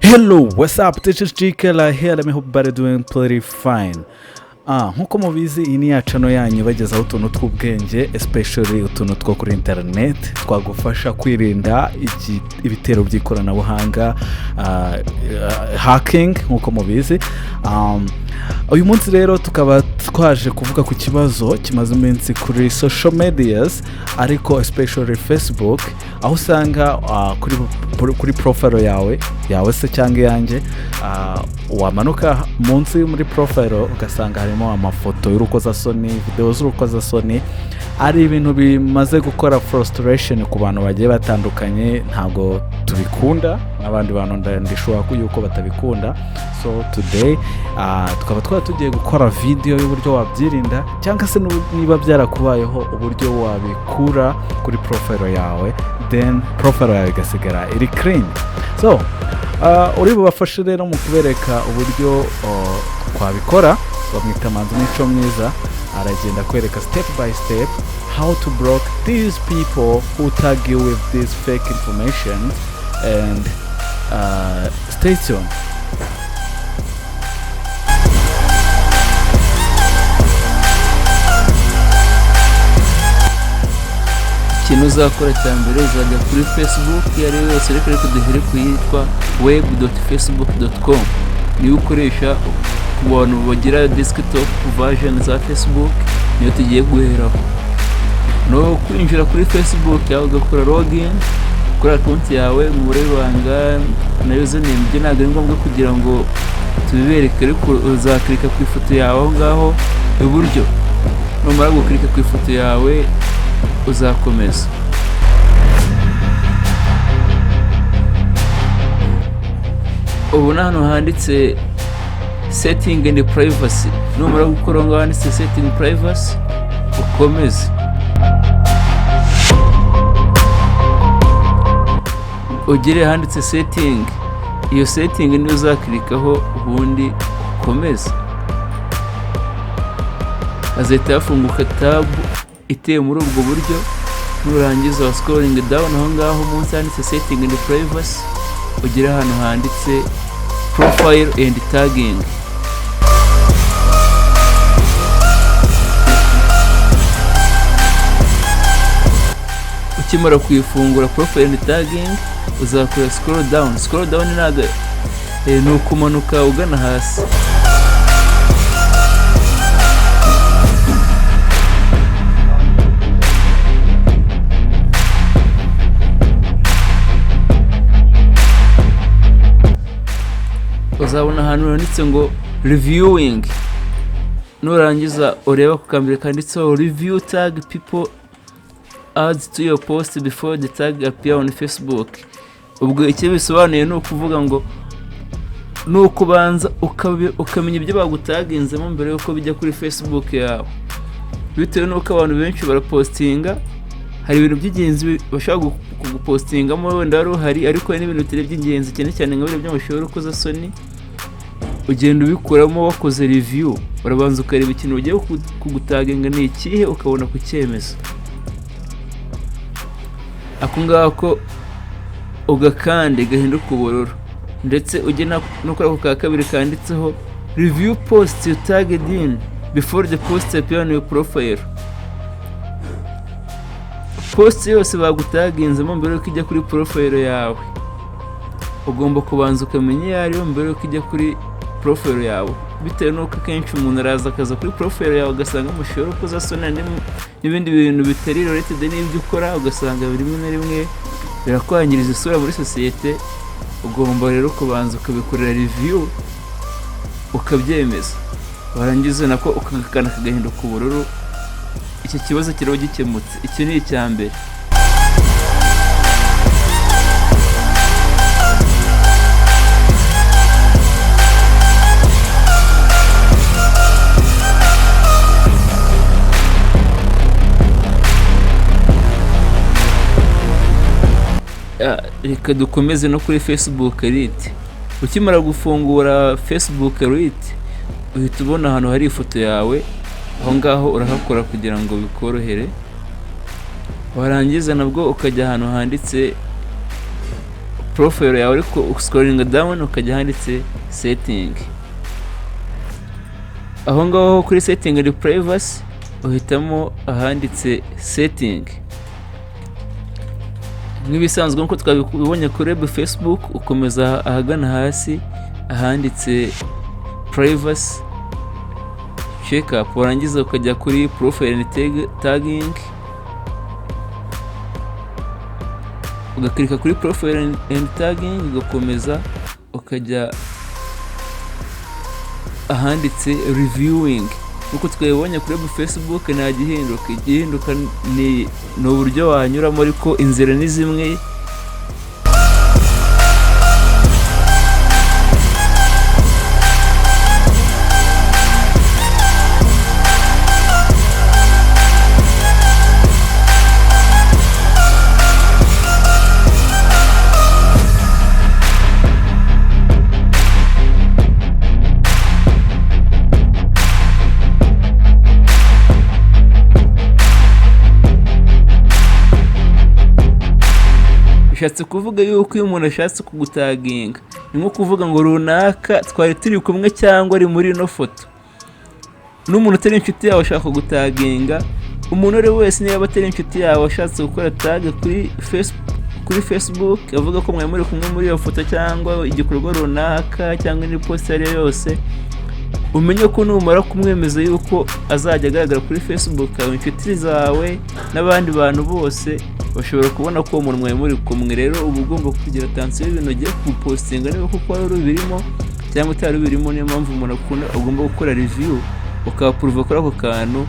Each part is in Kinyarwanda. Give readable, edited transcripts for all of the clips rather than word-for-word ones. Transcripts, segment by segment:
Hello, what's up? This is GKLA here. Let me hope everybody doing pretty fine. Nkuko mubizi iyi ni ya channel yanyu bagezaho utuntu tw'ubwenge, especially utuntu two kuri internet twagufasha kwirinda ibitero by'ikoranabuhanga, hacking nkuko mubizi. Uyu munsi rero tukaba twaje kuvuga ku kibazo kimaze iminsi kuri social medias, ariko especially Facebook, aho usanga kuri profile yawe se cyangwa yanjye, wamanuka munsi muri profile ugasanga harimo amafoto y'urukozasoni, video z'urukozasoni. Ari ibintu bimaze gukora frustration ku bantu bagiye batandukanye, ntabwo tubikunda, n'abandi bantu ndishobora yuko batabikunda. So today tukaba tugiye gukora video y'uburyo wabyirinda, cyangwa se niba byarakubayeho uburyo wabikura kuri profile yawe, then profile yawe igasigara iri clean. So uri bubafashe rero mu kubereka uburyo twabikora. Bamwita Manzi Mico Mwiza, aragenda kwereka step by step how to block these people who tag you with this fake information, and stay tuned. Ikintu uzakora cya mbere, uzajya kuri Facebook iyo ari yo yose, ariko duhere kuyitwa web.facebook.com. niyo ukoresha ku bantu bagira desktop version za Facebook, niyo tugiye guheraho. No kwinjira kuri Facebook yawe ugakora login kuri account yawe, umubare w'ibanga na username. Ibyo ntabwo ari ngombwa kugira ngo tubibereke, ariko uzaklika ku ifoto yawe aho ngaho iburyo. Numara guklika ku ifoto yawe uzakomeza. Ubu hano handitse setting and privacy. Numara gukora ngo handitse setting privacy ukomeze. Ugire handitse setting, iyo setting niyo uzaklikaho ubundi ukomeze. Azahita yafunguka tab iteye muri ubwo buryo. Nurangiza scrolling down aho ngaho munsi handitse setting and privacy, ugire hano handitse profile and tagging. Ukimara kuyifungura profile and tagging, uzakora scroll down ntabwo ni ukumanuka ugana hasi. Uzabona ahantu handitse ngo reviewing. Nurangiza ureba ku kambere kanditseho review tag people adds to your post before the tag appear on Facebook. Ubwo icyo bisobanuye ni ukuvuga ngo nukubanza ukamenya ibyo bagutaginzemo mbere yuko bijya kuri Facebook yawe. Bitewe nuko abantu benshi barapostinga, hari ibintu by'ingenzi bashaka kugupostingamo wenda wari uhari, ariko hari n'ibintu bitari by'ingenzi cyane cyane nka bino by'amashuri ukozasoni. Ugenda ubikuramo wakoze review, urabanza ukareba ikintu ugiye kugutaginga ni ikihe, ukabona kucyemeza. Ako ngako ugakande gahinduka ubururu, ndetse ujye no kuri ako ka kabiri kanditseho review post you tagged in before the post appear on your profile. Post yose bagutaginzemo mbere yuko ijya kuri profile yawe, ugomba kubanza ukamenya iyo ariyo mbere yuko ijya kuri profile yawe. Bitewe nuko kenshi umuntu araza akaza kuri profile yawe ugasanga umushoro ukozasona n'ibindi bintu bitari related n'ibyo ukora, ugasanga rimwe na rimwe birakwangiriza isura muri societe. Ugomba rero kubanza ukabikorera review ukabyemeza, warangiza nako ukagakana kagahinduka ubururu. Iki kibazo kiraba gikemutse. Iki ni icya mbere. Reka dukomeze no kuri Facebook Lite. Ukimara gufungura Facebook Lite, uhita ubona ahantu hari ifoto yawe, aho ngaho urahakora kugira ngo bikorohere. Warangiza nabwo ukajya ahantu handitse profile yawe ariko uscrolling down ukajya handitse setting. Aho ngaho kuri setting and privacy uhitamo ahanditse setting. Nk'ibisanzwe nkuko twabibonye kuri Facebook, ukomeza ahagana hasi ahanditse privacy check up, warangiza ukajya kuri profile and tagging, ugaklika kuri profile and tagging, ugakomeza ukajya ahanditse reviewing. Uko twabibonye kuri Facebook nta gihinduka ni uburyo wanyuramo, ariko inzira ni zimwe. Bishatse kuvuga yuko iyo umuntu ashatse kugutaginga, ni nko kuvuga ngo runaka twari turi kumwe cyangwa ari muri ino foto. N'umuntu utari inshuti yawe ashaka kugutaginga, umuntu ari wese niba atari inshuti yawe ashatse gukora tag kuri Facebook avuga ko mwari muri kumwe muri iyo foto cyangwa igikorwa runaka cyangwa ni post ari yose, umenye ko numara kumwemeza yuko azajya agaragara kuri Facebook, inshuti zawe n'abandi bantu bose bashobora kubona ko umuntu mwari muri kumwe. Rero uba ugomba kugira attention y'ibintu ugiye kupostinga, niba kuko wari ubirimo cyangwa utari ubirimo. Niyo mpamvu umuntu ugomba gukora review ukaapprove kuri ako kantu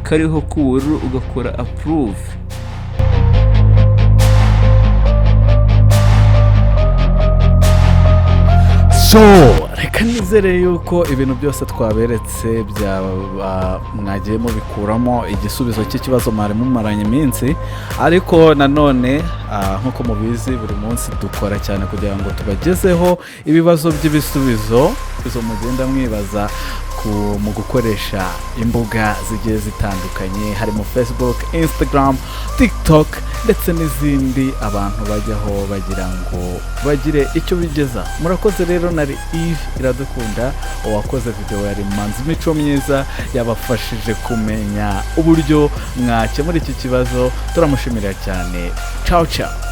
kariho k'ubururu, ugakora approve. So reka nizere yuko ibintu byose twaberetse mwagiye mubikuramo igisubizo cy'ikibazo mwari mumaranye iminsi. Ariko nanone nkuko mubizi, buri munsi dukora cyane kugira ngo tubagezeho ibibazo by'ibisubizo izo mugenda mwibaza mu gukoresha imbuga zigiye zitandukanye, harimo Facebook, Instagram, TikTok ndetse n'izindi abantu bajyaho bagira ngo bagire icyo bigeza. Murakoze rero, nari Yves Iradukunda, uwakoze video yari Manzi Mico Myiza, yabafashije kumenya uburyo mwakemura iki kibazo. Turamushimira cyane. Ciao ciao.